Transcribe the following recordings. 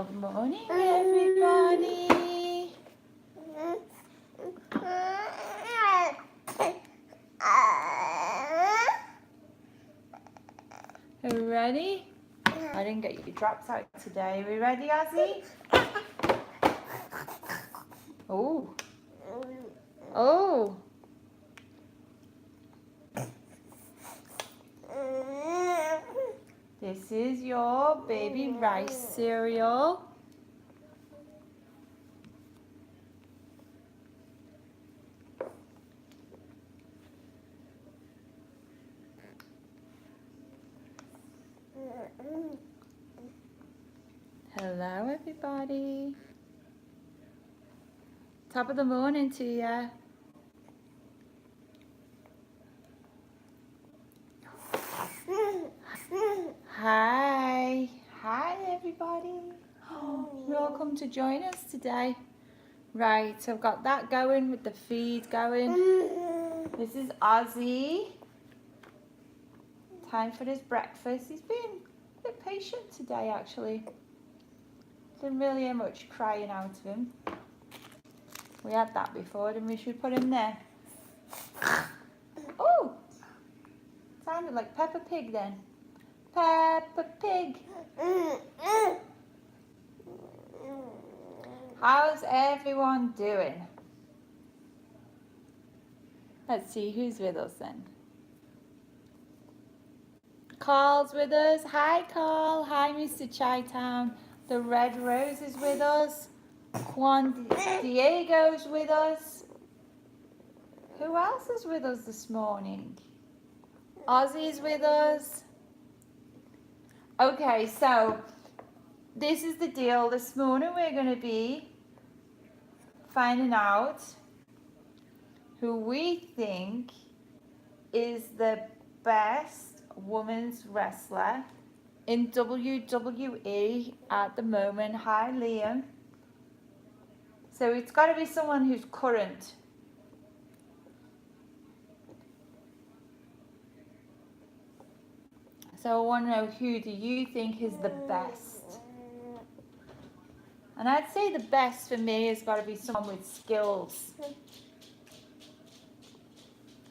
Good morning, everybody. Are we ready? I didn't get your drops out today. Are we ready, Ozzie? Oh. Oh. This is your baby rice cereal. Hello, everybody. Top of the morning to you. Hi. Hi, everybody. You're welcome to join us today. Right, so I've got that going with the feed going. This is Ozzie. Time for his breakfast. He's been a bit patient today, actually. Didn't really hear much crying out of him. We had that before, didn't we? Should we put him there? Oh! Sounded like Peppa Pig then. Peppa Pig. How's everyone doing? Let's see who's with us then. Carl's with us. Hi, Carl. Hi, Mr. Chi-Town. The Red Rose is with us. Juan Diego's with us. Who else is with us this morning? Ozzie's with us. Okay, so this is the deal. This morning we're going to be finding out who we think is the best women's wrestler in WWE at the moment. Hi, Liam. So it's got to be someone who's current. So I want to know, who do you think is the best? And I'd say the best for me has got to be someone with skills.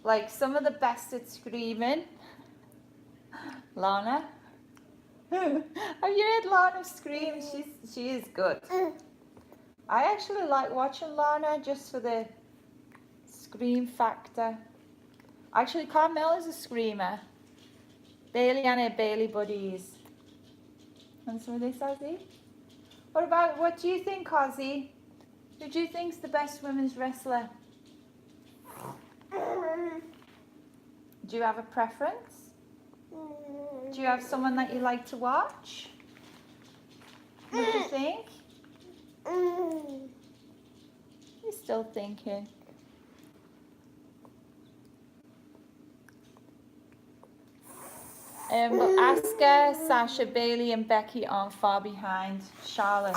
Like some of the best at screaming. Lana. Have you heard Lana scream? She is good. I actually like watching Lana just for the scream factor. Actually, Carmella's a screamer. Bailey and her Bailey buddies. And some of this, Ozzie? What do you think, Ozzie? Who do you think's the best women's wrestler? Do you have a preference? Do you have someone that you like to watch? What do you think? You're still thinking. But Asuka, Sasha, Bailey and Becky aren't far behind Charlotte.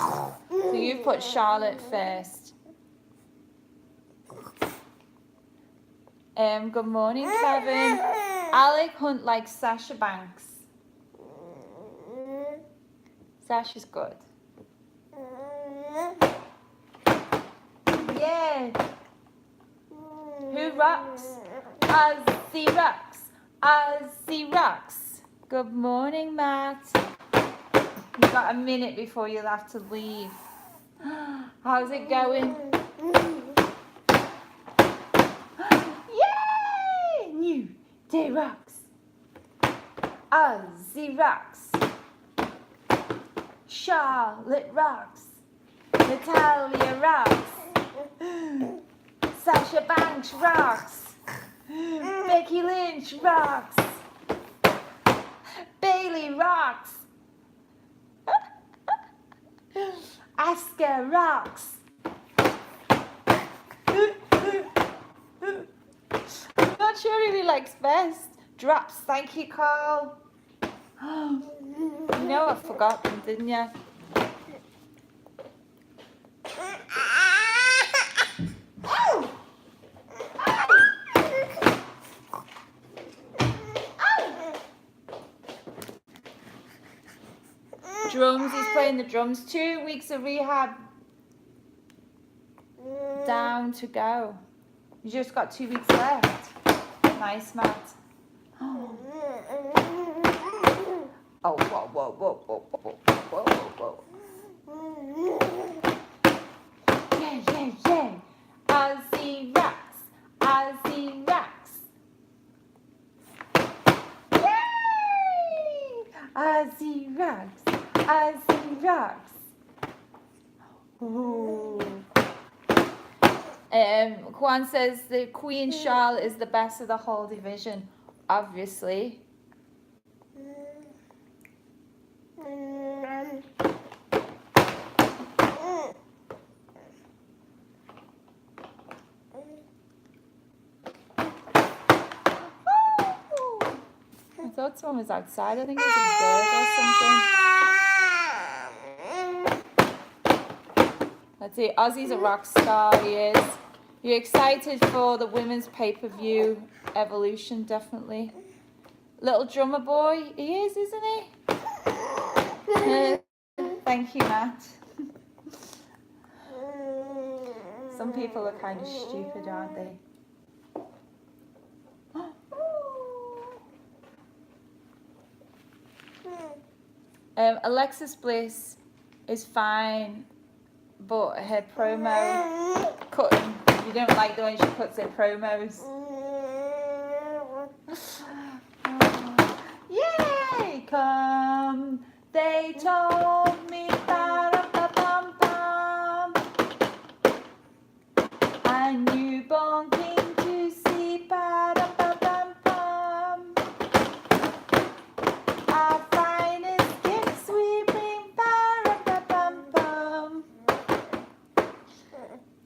So you put Charlotte first. Good morning, Kevin. Alec Hunt likes Sasha Banks. Sasha's good. Yeah. Who rocks? Ozzie rocks. Ozzie rocks. Good morning, Matt. You've got a minute before you'll have to leave. How's it going? Yay! New Day rocks. Ozzie rocks. Charlotte rocks. Natalia rocks. Sasha Banks rocks. Becky Lynch rocks. Bailey rocks. Asuka rocks. I'm not sure who he likes best. Drops, thank you, Carl. You know I forgot them, didn't you? Drums, he's playing the drums. 2 weeks of rehab down to go. You just got 2 weeks left. Nice, Matt. Oh, whoa, whoa, whoa, whoa, whoa, whoa, whoa, whoa. Yeah, yeah, yeah. Ozzie rocks. Ozzie rocks. Yay! Ozzie rocks. Ozzie rocks. Ooh. Juan says the Queen Charlotte is the best of the whole division, obviously. I thought someone was outside. I think it was a bird or something. Let's see. Ozzie's a rock star. He is. You're excited for the women's pay-per-view Evolution, definitely. Little drummer boy, he is, isn't he? Thank you, Matt. Some people are kind of stupid, aren't they? Alexis Bliss is fine, but her promo cutting, you don't like the way she cuts her promos. Yay! Come, they told me, ba-da-ba-bum-bum, a newborn king to see, ba-da-ba-bum-bum, our finest gifts we bring, ba-da-ba-bum-bum.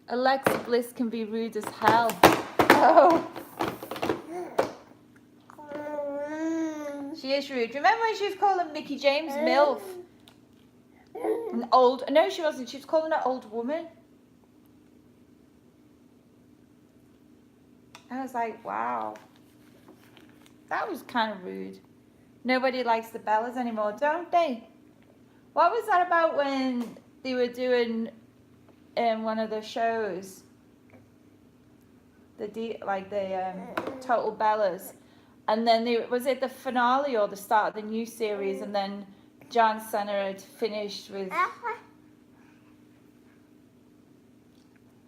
Alexa Bliss can be rude as hell. Oh. She is rude. Remember when she was calling Mickey James MILF? An old... No, she wasn't. She was calling her old woman. I was like, wow. That was kind of rude. Nobody likes the Bellas anymore, don't they? What was that about when they were doing one of the shows? The Total Bellas. And then was it the finale or the start of the new series? And then John Cena had finished with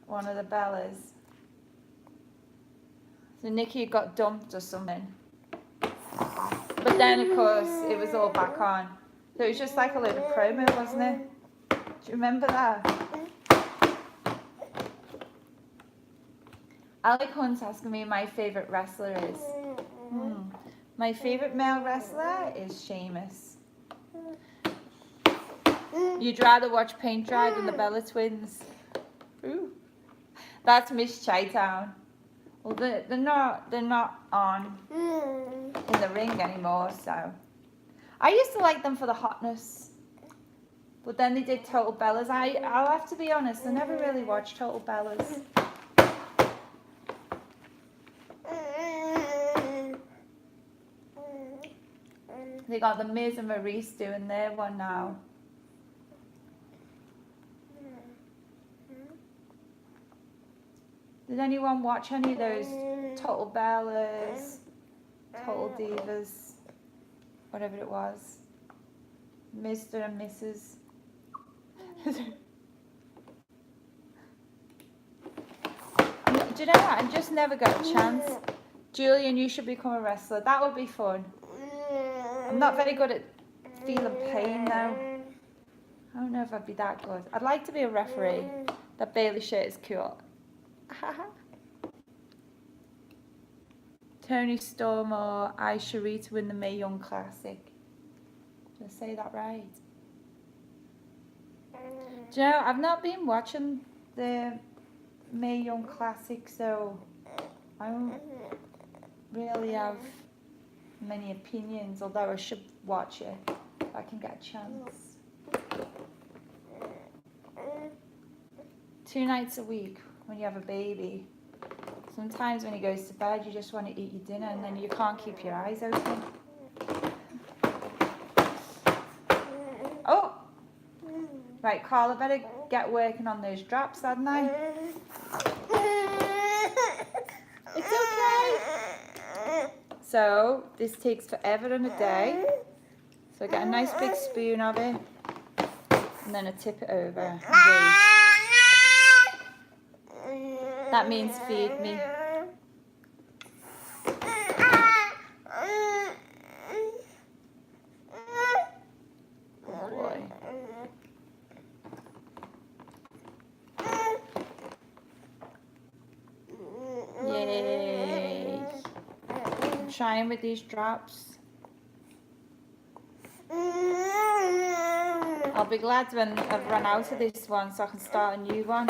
one of the Bellas. So Nikki got dumped or something. But then, of course, it was all back on. So it was just like a load of promo, wasn't it? Do you remember that? Alec Hunt's asking me my favourite wrestler is. My favourite male wrestler is Sheamus. You'd rather watch paint dry than the Bella Twins. Ooh. That's Miss Chi-Town. Well, they're not on in the ring anymore, so. I used to like them for the hotness. But then they did Total Bellas. I'll have to be honest, I never really watched Total Bellas. They got the Miz and Maurice doing their one now. Did anyone watch any of those Total Bellas, Total Divas, whatever it was? Mr. and Mrs. Do you know what? I just never got a chance. Julian, you should become a wrestler. That would be fun. I'm not very good at feeling pain though. I don't know if I'd be that good. I'd like to be a referee. That Bailey shirt is cool. Tony Storm or Aishari to win the Mae Young Classic. Did I say that right? Do you know, I've not been watching the Mae Young Classic, so I don't really have many opinions, although I should watch it if I can get a chance. 2 nights a week when you have a baby. Sometimes when he goes to bed you just want to eat your dinner and then you can't keep your eyes open. Oh, Right, Carla, better get working on those drops, hadn't I? It's okay. So, this takes forever and a day. So, get a nice big spoon of it. And then I tip it over and wait. That means feed me. Oh boy. Yay. I'm trying with these drops. I'll be glad when I've run out of this one so I can start a new one.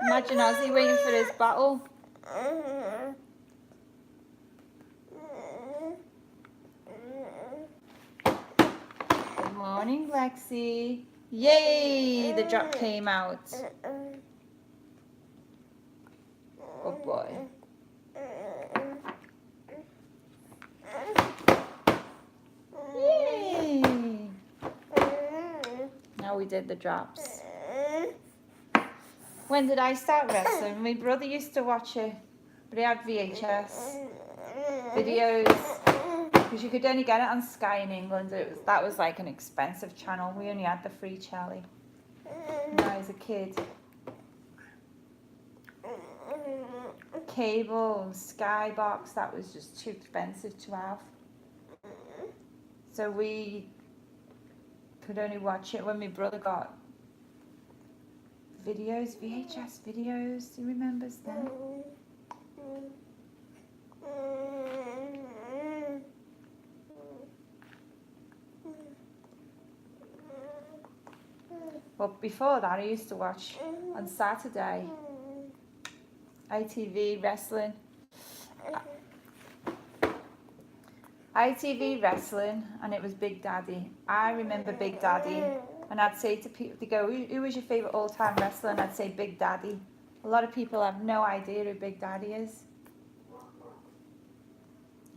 Imagine Ozzie waiting for his bottle. Good morning, Lexi. Yay! The drop came out. Oh boy. Yay! Now we did the drops. When did I start wrestling? My brother used to watch it, but he had VHS videos because you could only get it on Sky in England. That was like an expensive channel. We only had the free Charlie when I was a kid. Cable and Sky box, that was just too expensive to have. So we could only watch it when my brother got videos, VHS videos. He remembers them. But before that, I used to watch on Saturday ITV wrestling. ITV wrestling, and it was Big Daddy. I remember Big Daddy, and I'd say to people, they go, who was your favourite all-time wrestler? And I'd say Big Daddy. A lot of people have no idea who Big Daddy is.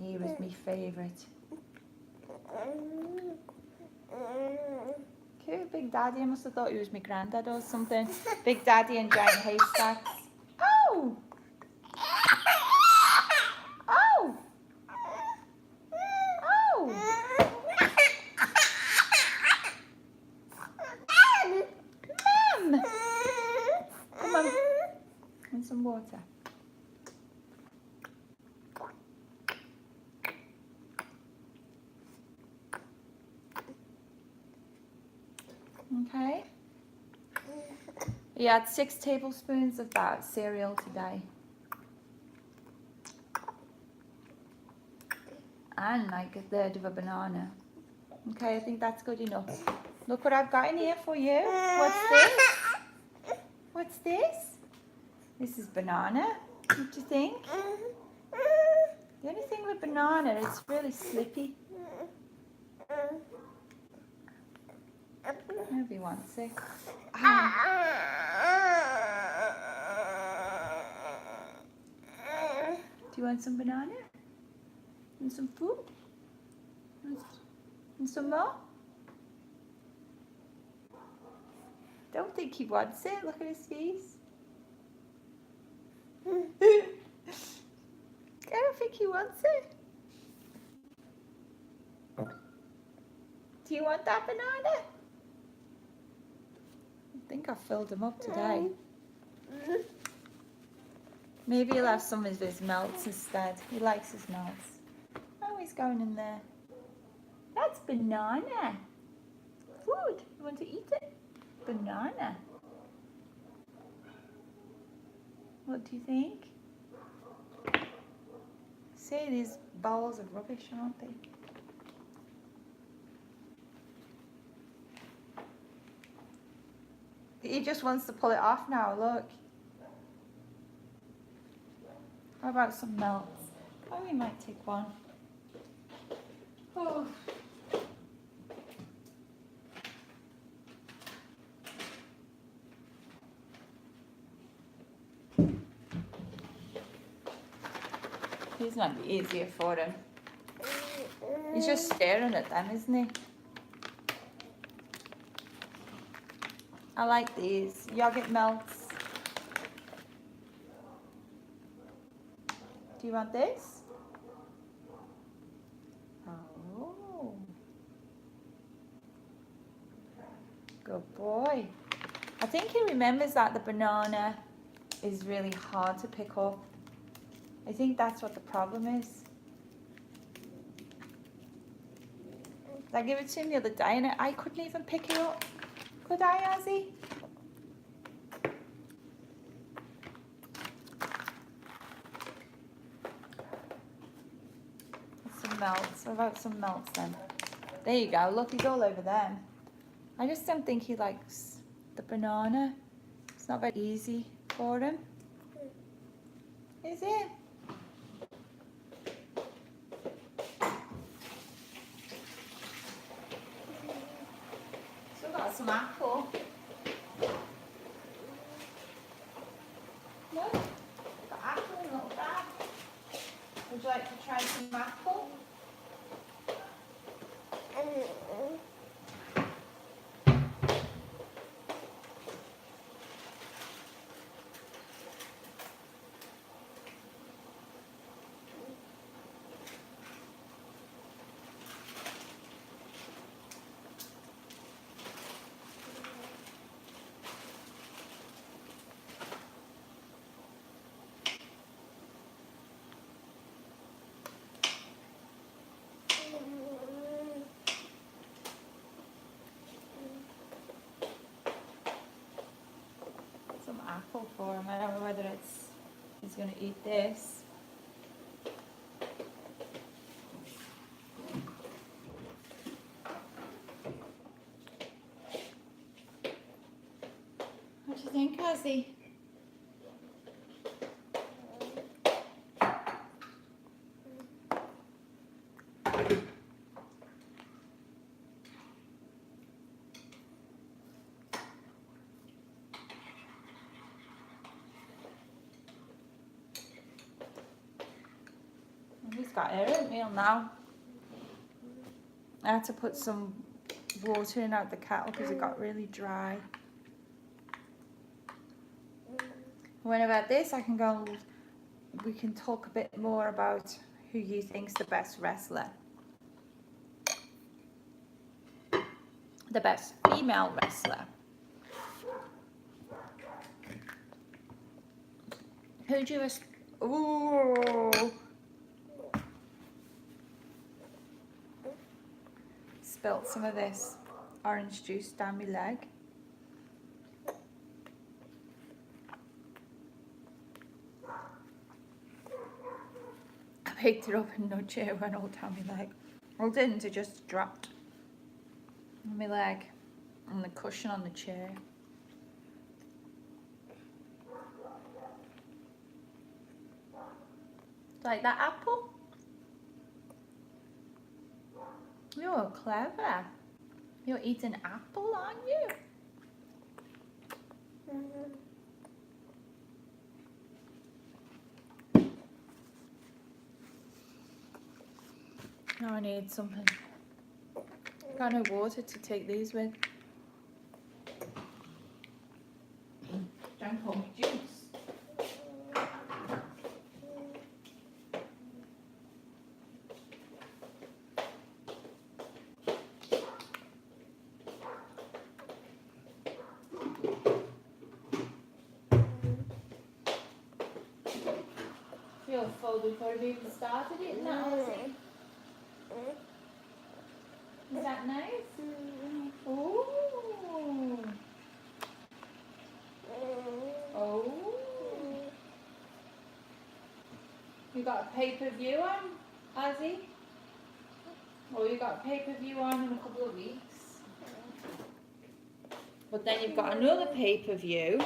He was my favourite. Okay, Big Daddy, I must have thought he was my granddad or something. Big Daddy and Giant Haystacks. Oh! Oh! Oh! Mum! Come on. And some water. Okay. He had 6 tablespoons of that cereal today. And like a third of a banana. Okay, I think that's good enough. Look what I've got in here for you. What's this? What's this? This is banana. What do you think? The only thing with banana, it's really slippy. Nobody wants it. Do you want some banana? And some food? And some more? Don't think he wants it. Look at his face. I don't think he wants it. Do you want that banana? I think I filled him up today. Maybe he'll have some of his melts instead. He likes his melts. Oh, he's going in there. That's banana. Food. You want to eat it? Banana. What do you think? See, these bowls of rubbish, aren't they? He just wants to pull it off now, look. How about some melts? Oh, we might take one. Oh. These might be easier for him. He's just staring at them, isn't he? I like these. Yogurt melts. Do you want this? Oh. Good boy. I think he remembers that the banana is really hard to pick up. I think that's what the problem is. I gave it to him the other day and I couldn't even pick it up. Could I, Ozzie? Some melts. What about some melts then? There you go. Look, he's all over them. I just don't think he likes the banana. It's not very easy for him. Is it? Still got some apple. No? Got apple in a little bag. Would you like to try some apple? Apple for him. I don't know whether he's going to eat this. What do you think, Ozzie? He's got oatmeal now. I had to put some water in out the kettle because it got really dry. When about this, I can go. We can talk a bit more about who you think's the best wrestler, the best female wrestler. Who do you? Ooh. Spilt some of this orange juice down my leg. I picked it up and no chair went all down my leg. Well, it didn't, it just dropped on my leg on the cushion on the chair. Like that apple? You're clever. You're eating apple, aren't you? Now I need something. Got no water to take these with. Drank all my juice. Feel full before we even started eating that, Ozzie. Is that nice? Ooh. Oh. You got a pay-per-view on, Ozzie? Oh, you got a pay-per-view on in a couple of weeks. But then you've got another pay-per-view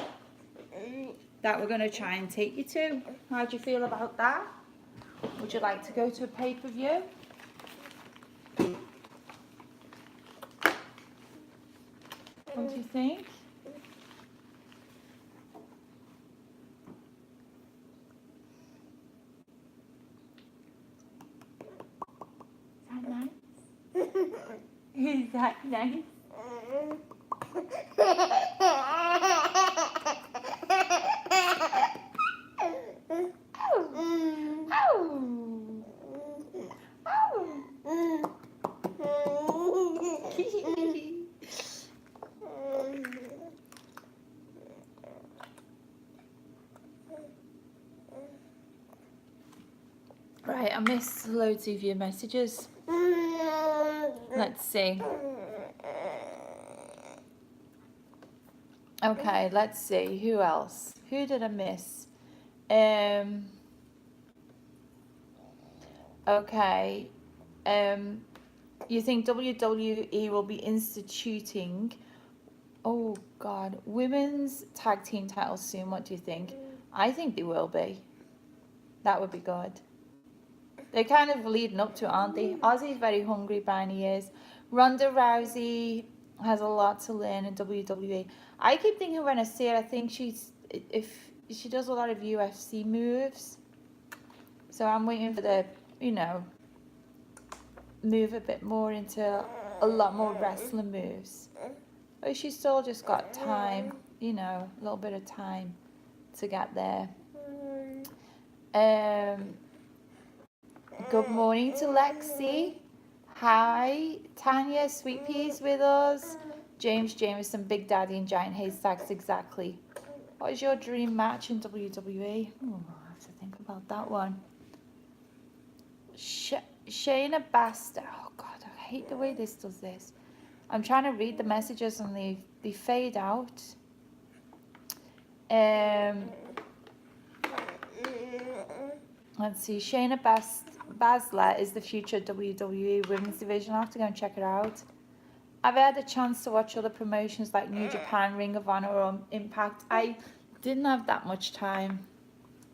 that we're going to try and take you to. How do you feel about that? Would you like to go to a pay-per-view? What do you think? Is that nice? Is that nice? Right, I missed loads of your messages. Let's see. Okay, let's see. Who else? Who did I miss? Okay. You think WWE will be instituting, oh God, women's tag team titles soon? What do you think? I think they will be. That would be good. They're kind of leading up to it, aren't they? Ozzie's very hungry, Barney is. Ronda Rousey has a lot to learn in WWE. I keep thinking when I see it, I think if she does a lot of UFC moves. So I'm waiting for the, you know, move a bit more into a lot more wrestling moves. But she's still just got time, you know, a little bit of time to get there. Good morning to Lexi. Hi, Tanya, Sweet Peas with us. James Jameson, Big Daddy and Giant Haystacks, exactly. What is your dream match in WWE? Oh, I have to think about that one. Shayna Baszler. Oh God, I hate the way this does this. I'm trying to read the messages and they fade out. Let's see. Shayna Baszler is the future WWE Women's Division. I'll have to go and check it out. I've had a chance to watch other promotions like New Japan, Ring of Honor, or Impact. I didn't have that much time.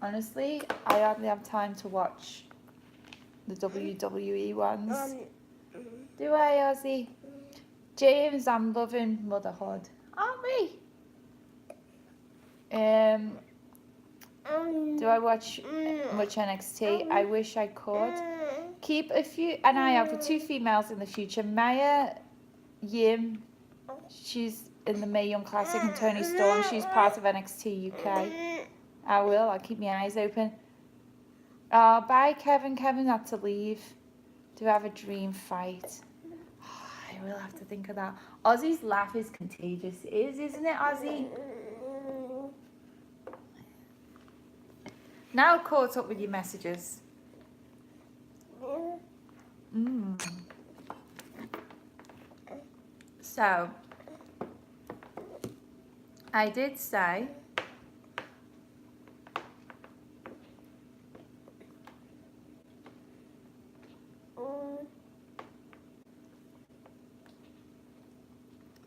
Honestly, I hardly have time to watch the WWE ones. Do I, Ozzie? James, I'm loving motherhood. Aren't we? Do I watch much NXT? I wish I could. Keep an eye out for two females in the future. Maya Yim, she's in the Mae Young Classic, and Tony Storm, she's part of NXT UK. I'll keep my eyes open. Bye Kevin. Kevin had to leave. Do I have a dream fight? I will have to think of that. Ozzie's laugh is contagious. It is, isn't it, Ozzie? Now caught up with your messages. So, I did say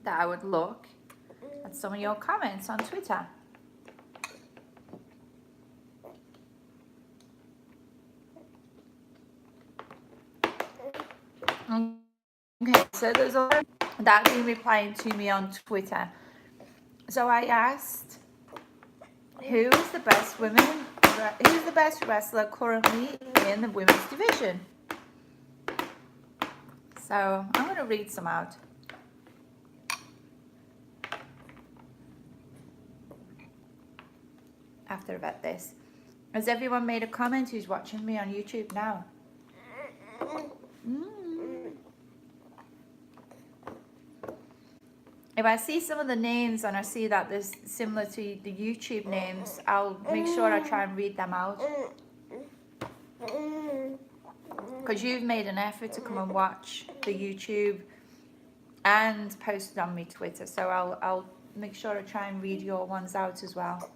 that I would look at some of your comments on Twitter. Okay, so there's a lot that been replying to me on Twitter. So I asked, who's the best wrestler currently in the women's division? So I'm going to read some out. After about this. Has everyone made a comment who's watching me on YouTube now? If I see some of the names and I see that there's similar to the YouTube names, I'll make sure I try and read them out. Because you've made an effort to come and watch the YouTube and post it on my Twitter. So I'll make sure I try and read your ones out as well.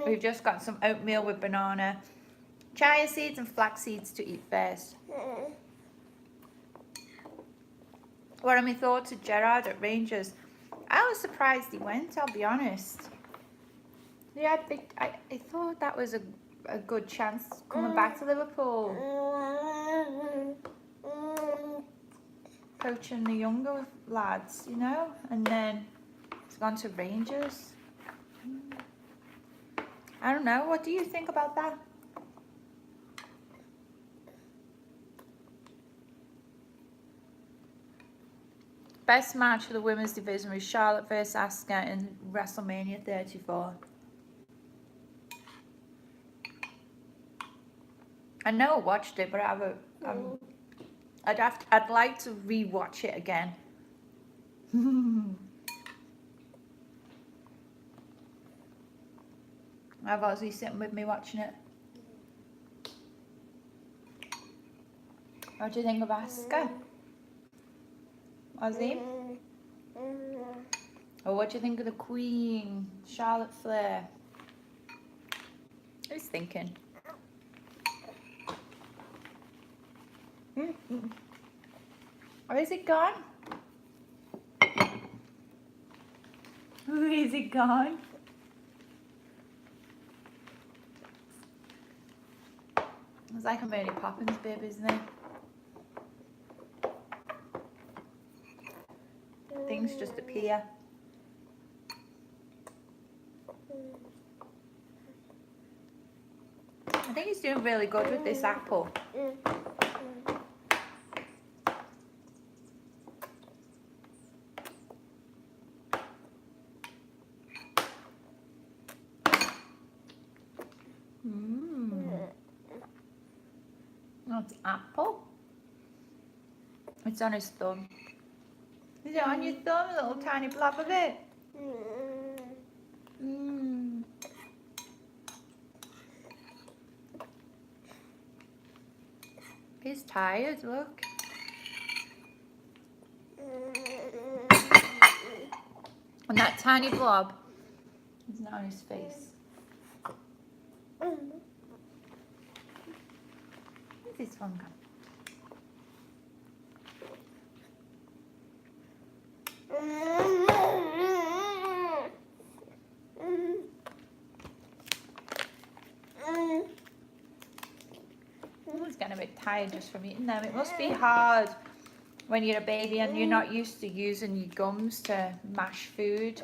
We've just got some oatmeal with banana, chia seeds and flax seeds to eat first. What are my thoughts of Gerrard at Rangers? I was surprised he went, I'll be honest. I thought that was a good chance coming back to Liverpool. Coaching the younger lads, you know, and then it's gone to Rangers. I don't know. What do you think about that? Best match for the women's division was Charlotte versus Asuka in WrestleMania 34. I know I watched it, but I'd like to re-watch it again. I have Ozzie sitting with me watching it. What do you think of Asuka? Ozzie? Or what do you think of the Queen, Charlotte Flair? Who's thinking? Or is it gone? Is it gone? It's like a Mary Poppins babe, isn't it? Things just appear. I think he's doing really good with this apple. That's apple. It's on his thumb. Is it on your thumb, a little tiny blob of it? He's tired, look. And that tiny blob is not on his face. Where's this one gone? He's getting a bit tired just from eating them. It must be hard when you're a baby and you're not used to using your gums to mash food.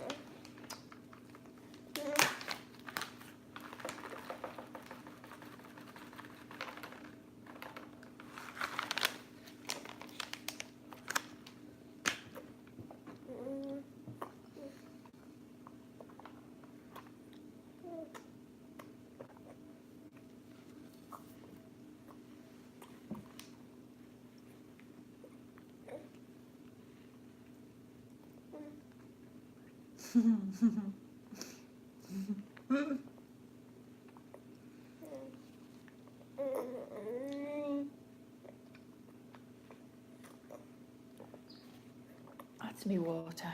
That's me water.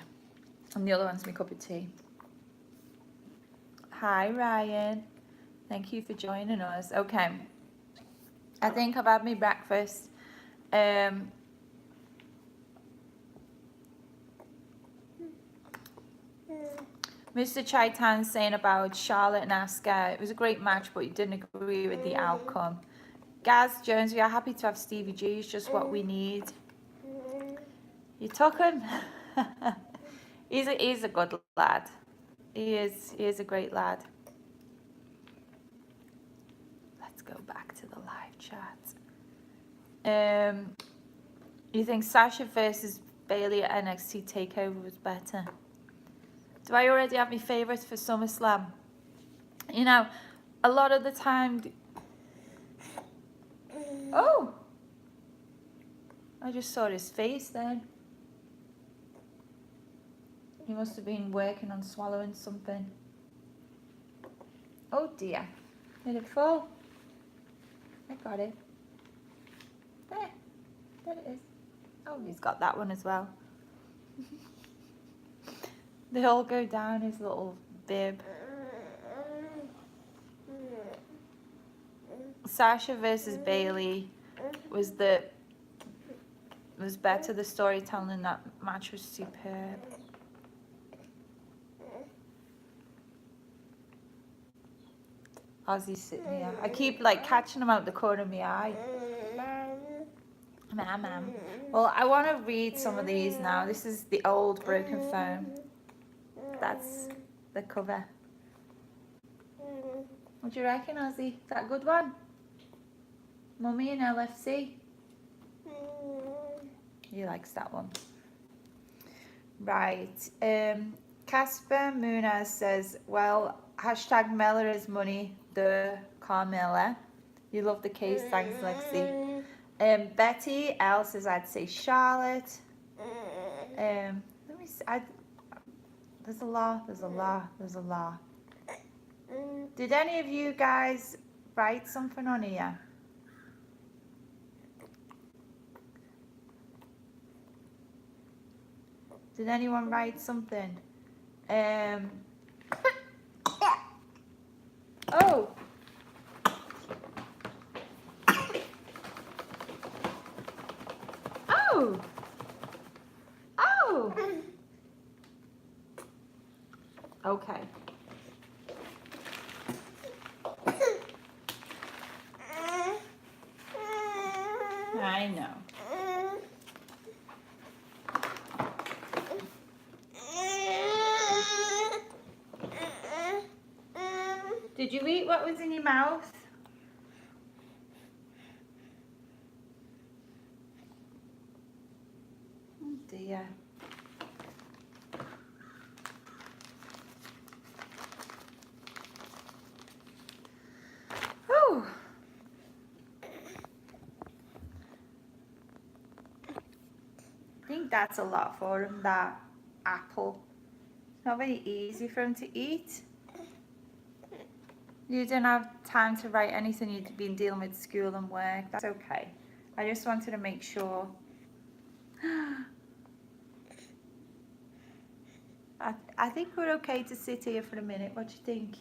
And the other one's my cup of tea. Hi Ryan. Thank you for joining us. Okay. I think I've had my breakfast. Mr. Chaitan's saying about Charlotte and Asuka. It was a great match, but he didn't agree with the outcome. Gaz Jones, we are happy to have Stevie G. He's just what we need. You took him? he's a good lad. He is a great lad. Let's go back to the live chat. You think Sasha versus Bailey at NXT TakeOver was better? Do I already have my favourites for SummerSlam? You know, a lot of the time... Oh! I just saw his face then. He must have been working on swallowing something. Oh dear. Did it fall? I got it. There. There it is. Oh, he's got that one as well. They all go down his little bib. Sasha versus Bailey was better. The storytelling in that match was superb. Ozzie's sitting here. I keep like catching him out the corner of my eye. Ma'am. Well, I want to read some of these now. This is the old broken phone. That's the cover. What do you reckon, Ozzie? Is that a good one? Mummy and LFC. He likes that one. Right. Casper Munaz says, well, hashtag Mella is money, the Carmella. You love the case, thanks Lexi. Betty L says, I'd say Charlotte. Let me see, there's a lot. Did any of you guys write something on here? Did anyone write something? Oh. Oh. Oh. Okay. I know. Did you eat what was in your mouth? Oh dear. Whew. I think that's a lot for him, that apple. It's not very easy for him to eat. You didn't have time to write anything, you'd been dealing with school and work. That's okay. I just wanted to make sure. I think we're okay to sit here for a minute. What do you think?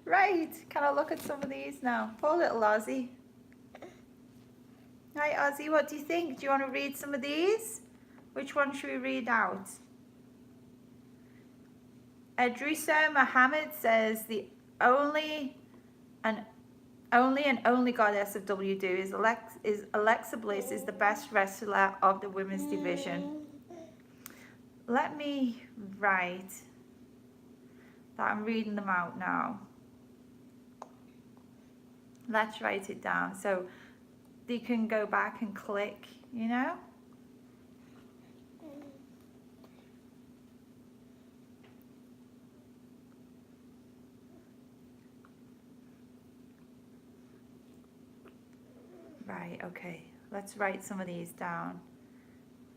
Right, can I look at some of these now? Poor little Ozzie. Hi Ozzie, what do you think? Do you want to read some of these? Which one should we read out? Adrisa Mohammed says the only and only goddess of WWE is Alexa Bliss is the best wrestler of the women's division. Let me write that. I'm reading them out now. Let's write it down so you can go back and click, you know? Right, okay. Let's write some of these down.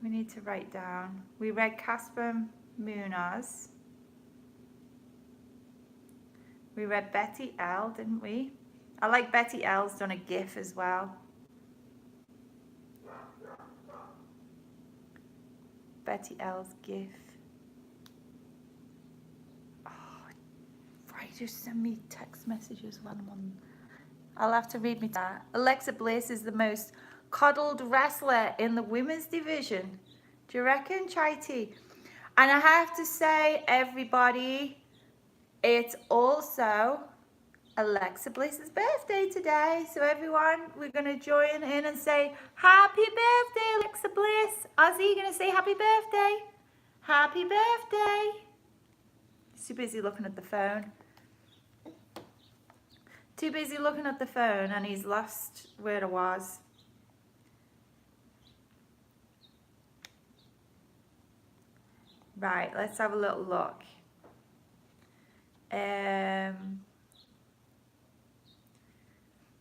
We need to write down. We read Casper Munaz. We read Betty L, didn't we? I like Betty L's done a GIF as well. Betty L's GIF. Oh, right, just send me text messages when I'm on. I'll have to read me that. Alexa Bliss is the most coddled wrestler in the women's division. Do you reckon, Tate? And I have to say, everybody, it's also Alexa Bliss's birthday today. So everyone, we're going to join in and say, happy birthday, Alexa Bliss. Ozzie, you going to say happy birthday? Happy birthday. He's too busy looking at the phone. Too busy looking at the phone and he's lost where it was. Right, let's have a little look.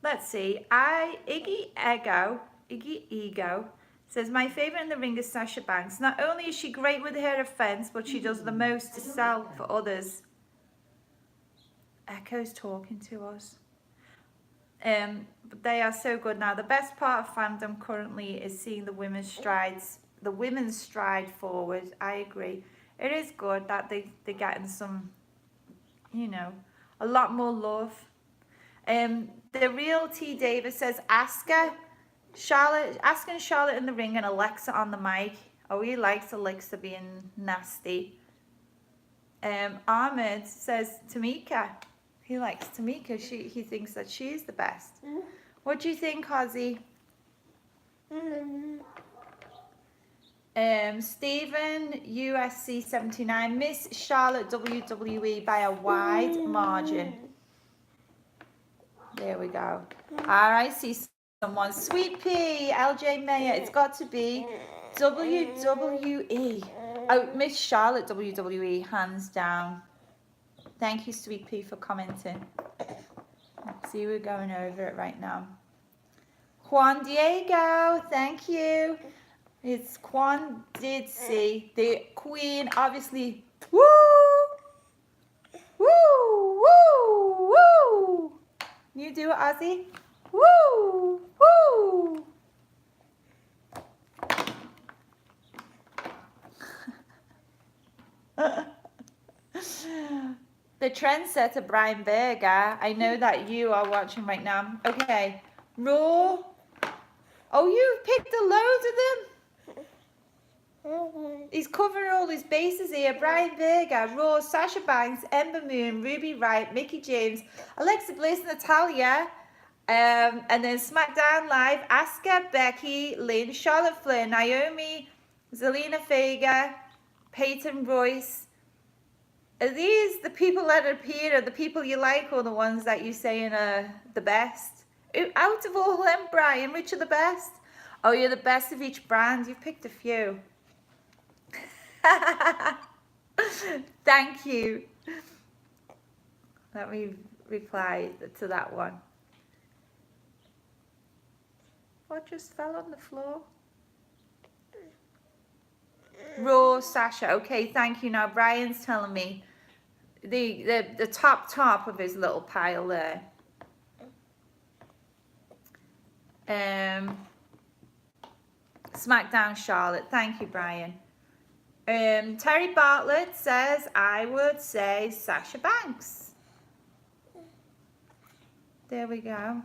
Let's see. Iggy Ego says, my favourite in the ring is Sasha Banks. Not only is she great with her offence, but she does the most to sell for others. Echo's talking to us. But they are so good now. The best part of fandom currently is seeing the women's stride forward. I agree. It is good that they're getting some, you know, a lot more love. The real T Davis says, asking Charlotte in the ring and Alexa on the mic. Oh, he likes Alexa being nasty. Ahmed says Tamika. He likes Tamika. He thinks that she's the best. What do you think, Ozzie? Stephen USC 79, Miss Charlotte WWE by a wide margin. There we go. I see someone. Sweet Pea, LJ Mayer. It's got to be WWE. Oh, Miss Charlotte WWE, hands down. Thank you, Sweet Pea, for commenting. See, we're going over it right now. Juan Diego, thank you. It's Juan did see the Queen, obviously. Woo! Woo! Woo! Woo! You do it, Ozzie. Woo! Woo! The trendsetter Brian Berger. I know that you are watching right now. Okay, Raw. Oh, you've picked a load of them. He's covering all his bases here. Brian Berger, Raw, Sasha Banks, Ember Moon, Ruby Wright, Mickie James, Alexa Bliss, Natalia, and then SmackDown Live, Asuka, Becky, Lynn, Charlotte Flair, Naomi, Zelina Vega, Peyton Royce. Are these the people that appear, are the people you like, or the ones that you saying are the best? Out of all them, Brian, which are the best? Oh, you're the best of each brand. You've picked a few. Thank you. Let me reply to that one. What just fell on the floor? Raw, Sasha. Okay, thank you. Now Brian's telling me the top of his little pile there. SmackDown Charlotte. Thank you, Brian. Terry Bartlett says, I would say Sasha Banks. There we go.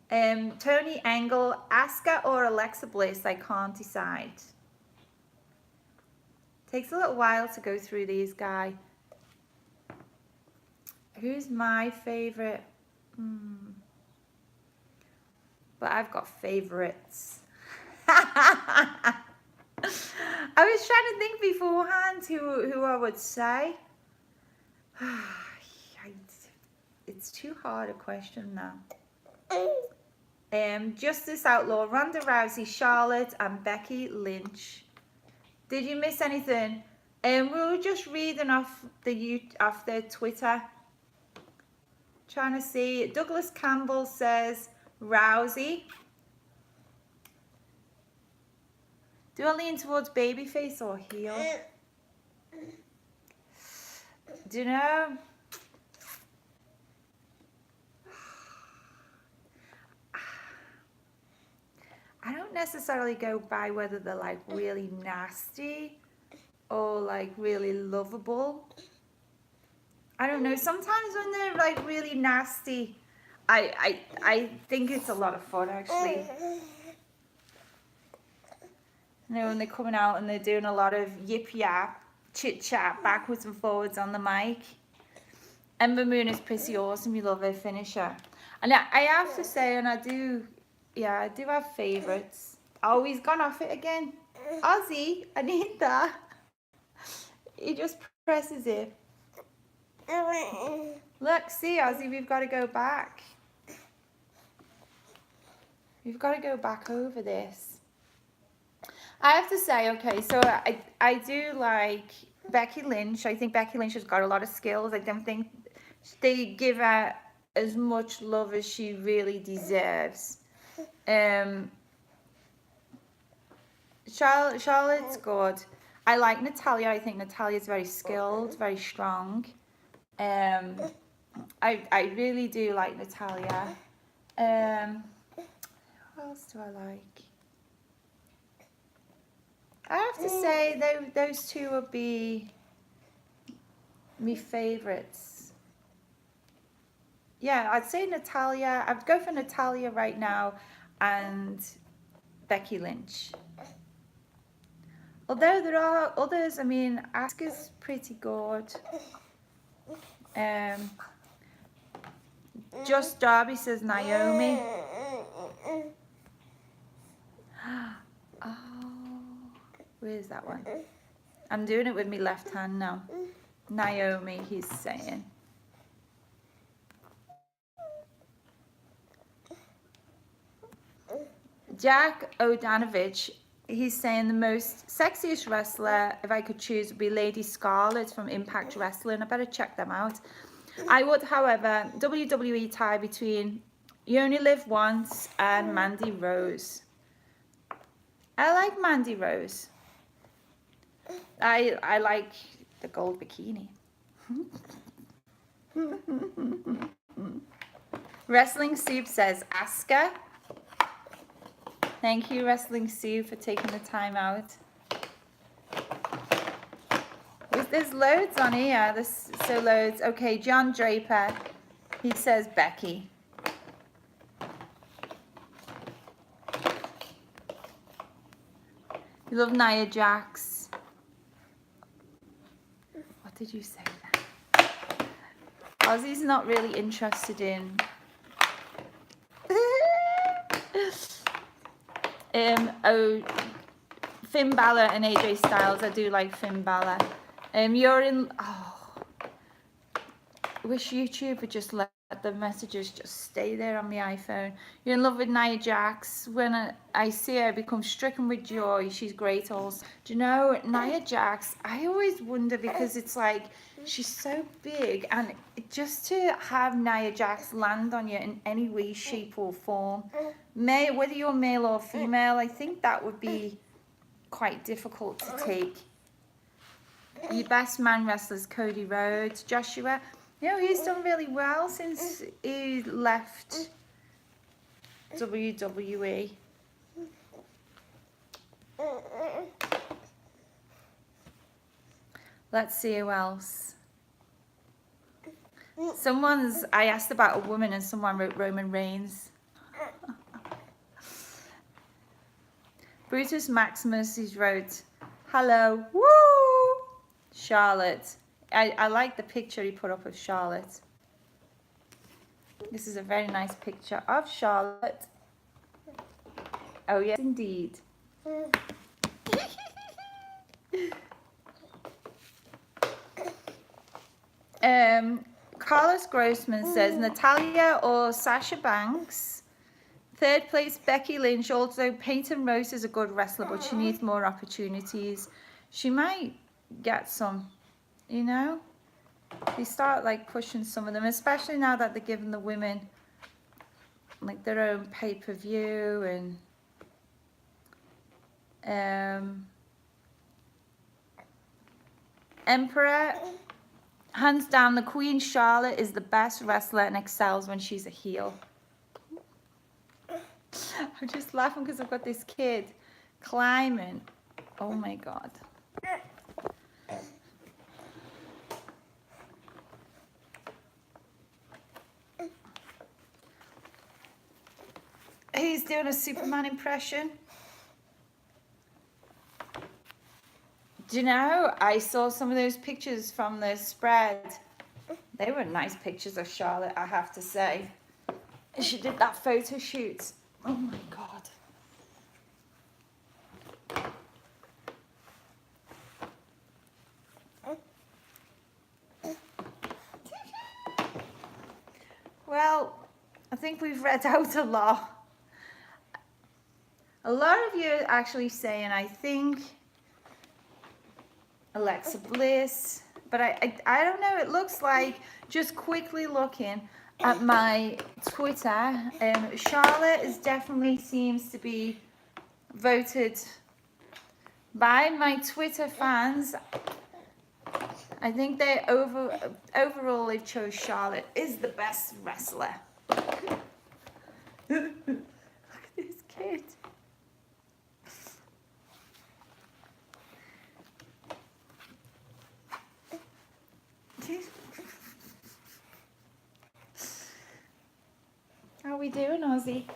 Tony Engel, Asuka or Alexa Bliss, I can't decide. Takes a little while to go through these, guys. Who's my favorite? But I've got favorites. I was trying to think beforehand who I would say. It's too hard a question now. Justice Outlaw, Ronda Rousey, Charlotte, and Becky Lynch. Did you miss anything? We were just reading off their Twitter. Trying to see. Douglas Campbell says Rousey. Do I lean towards babyface or heel? Do you know? I don't necessarily go by whether they're like really nasty or like really lovable. I don't know. Sometimes when they're like really nasty, I think it's a lot of fun actually. You know, when they're coming out and they're doing a lot of yip yap, chit chat, backwards and forwards on the mic. Ember Moon is pretty awesome. You love her finisher. And I have to say, and I do have favourites. Oh, he's gone off it again. Ozzie, I need that. He just presses it. Look, see, Ozzie, we've got to go back. We've got to go back over this. I have to say, okay, so I do like Becky Lynch. I think Becky Lynch has got a lot of skills. I don't think they give her as much love as she really deserves. Charlotte's good. I like Natalia. I think Natalia's very skilled, very strong. I really do like Natalia. Who else do I like? I have to say those two would be my favourites. Yeah, I'd say Natalia. I'd go for Natalia right now and Becky Lynch. Although there are others, I mean, Asuka's pretty good. Just Darby says Naomi. Oh, where's that one? I'm doing it with my left hand now. Naomi, he's saying. Jack Odanovich, he's saying the most sexiest wrestler, if I could choose, would be Lady Scarlett from Impact Wrestling. I better check them out. I would, however, WWE tie between You Only Live Once and Mandy Rose. I like Mandy Rose. I like the gold bikini. Wrestling Soup says, Asuka. Thank you, Wrestling Soup, for taking the time out. There's loads on here. There's so loads. Okay, John Draper. He says Becky. You love Nia Jax. What did you say there? Ozzie's not really interested in Finn Balor and AJ Styles. I do like Finn Balor. You're in. Oh, I wish YouTube would just let the messages just stay there on my iPhone. You're in love with Nia Jax. When I see her, I become stricken with joy. She's great also. Do you know, Nia Jax, I always wonder, because it's like, she's so big, and just to have Nia Jax land on you in any way, shape or form, whether you're male or female, I think that would be quite difficult to take. Your best man wrestlers, Cody Rhodes, Joshua. You know, he's done really well since he left WWE. Let's see who else. I asked about a woman and someone wrote Roman Reigns. Brutus Maximus, he's wrote, hello, woo! Charlotte. I like the picture he put up of Charlotte. This is a very nice picture of Charlotte. Oh yes, indeed. Carlos Grossman says Natalia or Sasha Banks. Third place, Becky Lynch. Also, Peyton Rose is a good wrestler, but she needs more opportunities. She might get some, you know. They start like pushing some of them, especially now that they're giving the women like their own pay-per-view and Emperor. Hands down, the Queen Charlotte is the best wrestler and excels when she's a heel. I'm just laughing because I've got this kid climbing. Oh my God. He's doing a Superman impression. Do you know, I saw some of those pictures from the spread. They were nice pictures of Charlotte, I have to say. She did that photo shoot. Oh my God. Well, I think we've read out a lot. A lot of you are actually saying, I think Alexa Bliss, but I don't know. It looks like, just quickly looking at my Twitter, Charlotte is definitely seems to be voted by my Twitter fans. I think they overall they chose Charlotte is the best wrestler. Look at this kid. How are we doing, Ozzie?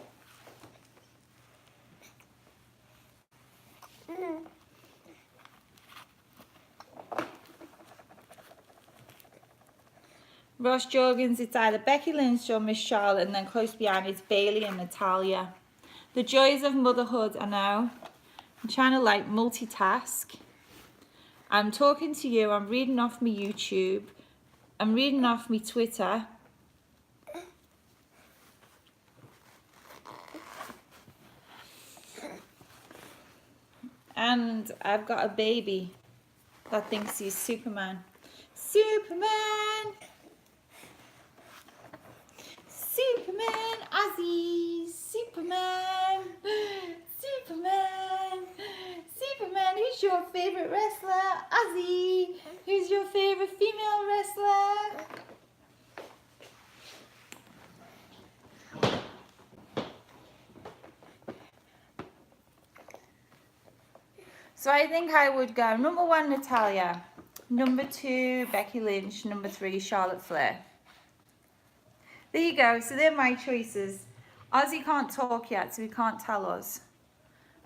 Ross Jorgens, it's either Becky Lynch or Miss Charlotte, and then close behind it's Bailey and Natalia. The joys of motherhood, I know. I'm trying to like multitask. I'm talking to you, I'm reading off my YouTube, I'm reading off my Twitter. And I've got a baby that thinks he's Superman. Superman! Superman! Ozzie! Superman! Superman! Superman! Who's your favourite wrestler? Ozzie! Who's your favourite female wrestler? So I think I would go number 1, Natalia. Number 2, Becky Lynch. Number 3, Charlotte Flair. There you go. So they're my choices. Ozzie can't talk yet, so he can't tell us.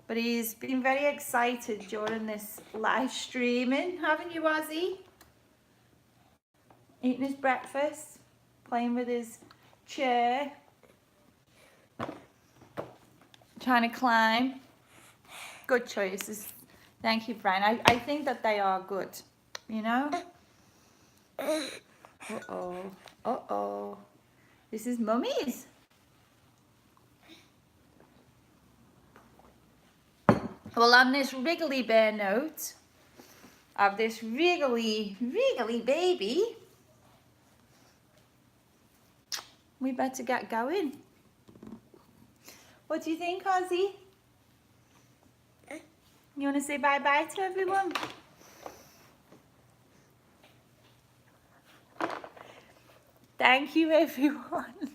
But he's been very excited during this live streaming, haven't you, Ozzie? Eating his breakfast, playing with his chair, trying to climb. Good choices. Thank you, Brian. I think that they are good, you know? Uh-oh. Uh-oh. This is Mummy's. Well, on this wriggly bear note of this wriggly baby, we better get going. What do you think, Ozzie? You want to say bye-bye to everyone? Thank you, everyone.